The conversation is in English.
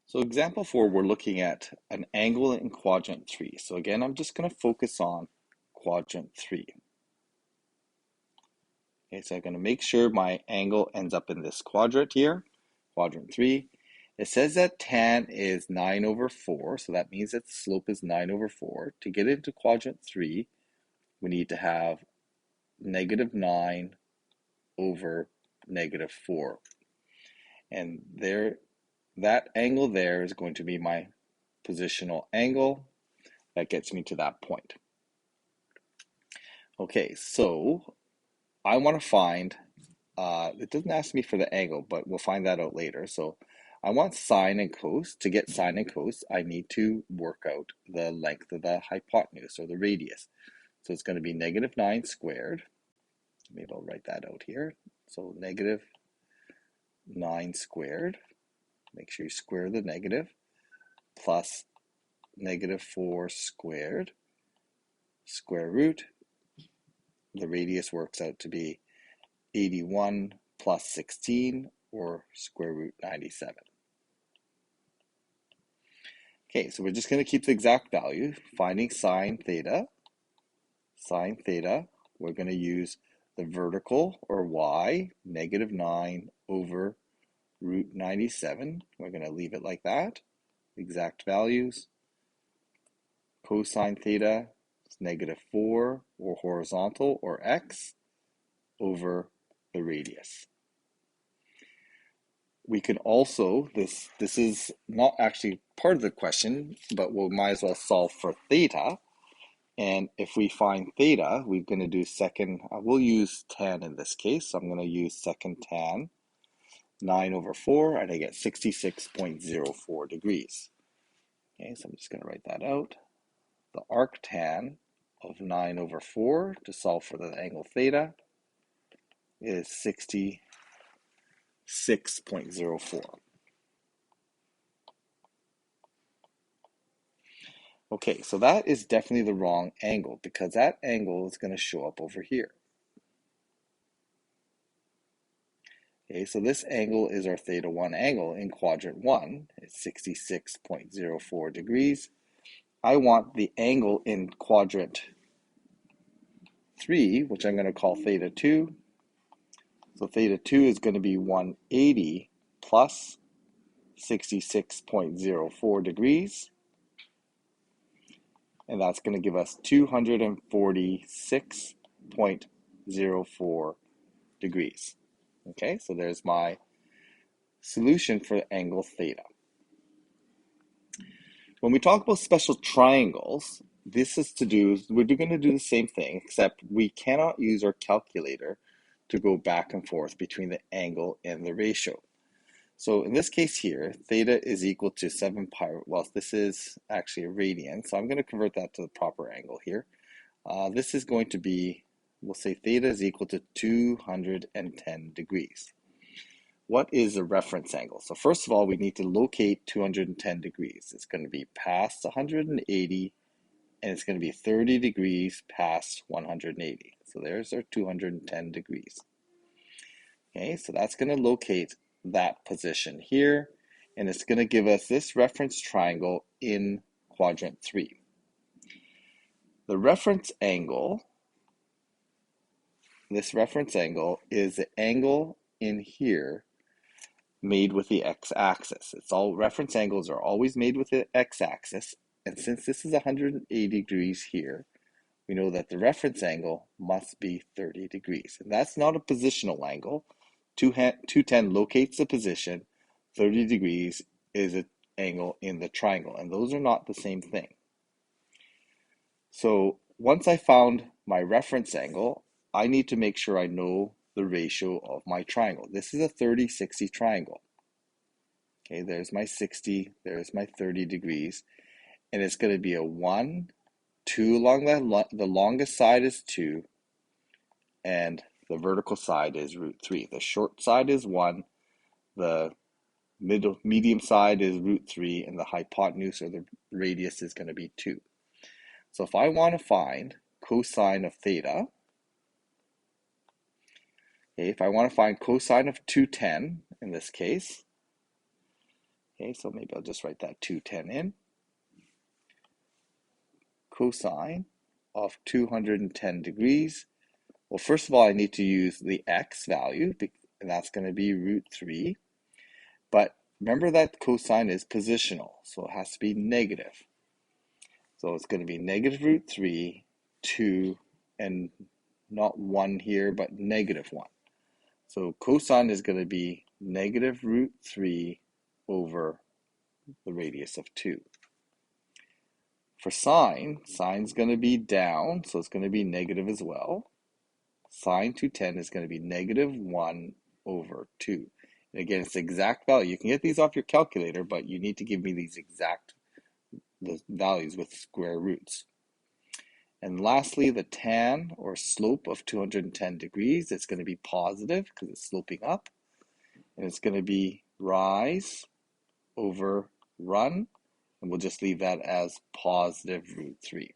So example 4, we're looking at an angle in quadrant 3. So again, I'm just going to focus on quadrant 3. Okay, so I'm going to make sure my angle ends up in this quadrant here, quadrant 3. It says that tan is 9 over 4, so that means that the slope is 9 over 4. To get into quadrant 3, we need to have negative 9 over negative 4. And that angle there is going to be my positional angle that gets me to that point. Okay, so I want to find, it doesn't ask me for the angle, but we'll find that out later. So I want sine and cos. To get sine and cos, I need to work out the length of the hypotenuse or the radius. So it's going to be negative 9 squared. Maybe I'll write that out here. So negative 9 squared. Make sure you square the negative, plus negative 4 squared, square root. The radius works out to be 81 plus 16, or square root 97. Okay, so we're just going to keep the exact value. Finding sine theta, we're going to use the vertical, or y, negative 9 over root 97. We're going to leave it like that. Exact values. Cosine theta is negative 4, or horizontal, or x, over the radius. We can also, this is not actually part of the question, but we might as well solve for theta. And if we find theta, we're going to do second, we'll use tan in this case. So I'm going to use second tan, 9 over 4, and I get 66.04 degrees. Okay, so I'm just going to write that out. The arctan of 9 over 4 to solve for the angle theta is 66.04. Okay, so that is definitely the wrong angle because that angle is going to show up over here. Okay, so this angle is our theta 1 angle in quadrant 1. It's 66.04 degrees. I want the angle in quadrant 3, which I'm going to call theta 2. So theta 2 is going to be 180 plus 66.04 degrees. And that's going to give us 246.04 degrees. Okay, so there's my solution for angle theta. When we talk about special triangles, we're going to do the same thing, except we cannot use our calculator to go back and forth between the angle and the ratio. So in this case here, theta is equal to 7 pi, well, this is actually a radian, so I'm going to convert that to the proper angle here. This is going to be, we'll say theta is equal to 210 degrees. What is a reference angle? So first of all, we need to locate 210 degrees. It's going to be past 180, and it's going to be 30 degrees past 180. So there's our 210 degrees. Okay, so that's going to locate that position here, and it's going to give us this reference triangle in quadrant 3. The reference angle, this reference angle is the angle in here made with the x-axis. It's all reference angles are always made with the x-axis, and since this is 180 degrees here, we know that the reference angle must be 30 degrees. And that's not a positional angle. 210 locates the position, 30 degrees is an angle in the triangle, and those are not the same thing. So once I found my reference angle, I need to make sure I know the ratio of my triangle. This is a 30-60 triangle. Okay, there's my 60, there's my 30 degrees, and it's going to be a 1, 2 along the longest side is 2, and the vertical side is root 3. The short side is 1, the medium side is root 3, and the hypotenuse or the radius is going to be 2. So if I want to find cosine of theta, okay, if I want to find cosine of 210 in this case, Okay, so maybe I'll just write that 210 in. Cosine of 210 degrees. Well, first of all, I need to use the x value, and that's going to be root 3. But remember that cosine is positional, so it has to be negative. So it's going to be negative root 3, 2, and not 1 here, but negative 1. So cosine is going to be negative root 3 over the radius of 2. For sine, sine's going to be down, so it's going to be negative as well. Sine 210 is going to be negative 1 over 2. And again, it's the exact value. You can get these off your calculator, but you need to give me these exact values with square roots. And lastly, the tan or slope of 210 degrees, it's going to be positive because it's sloping up. And it's going to be rise over run. And we'll just leave that as positive root 3.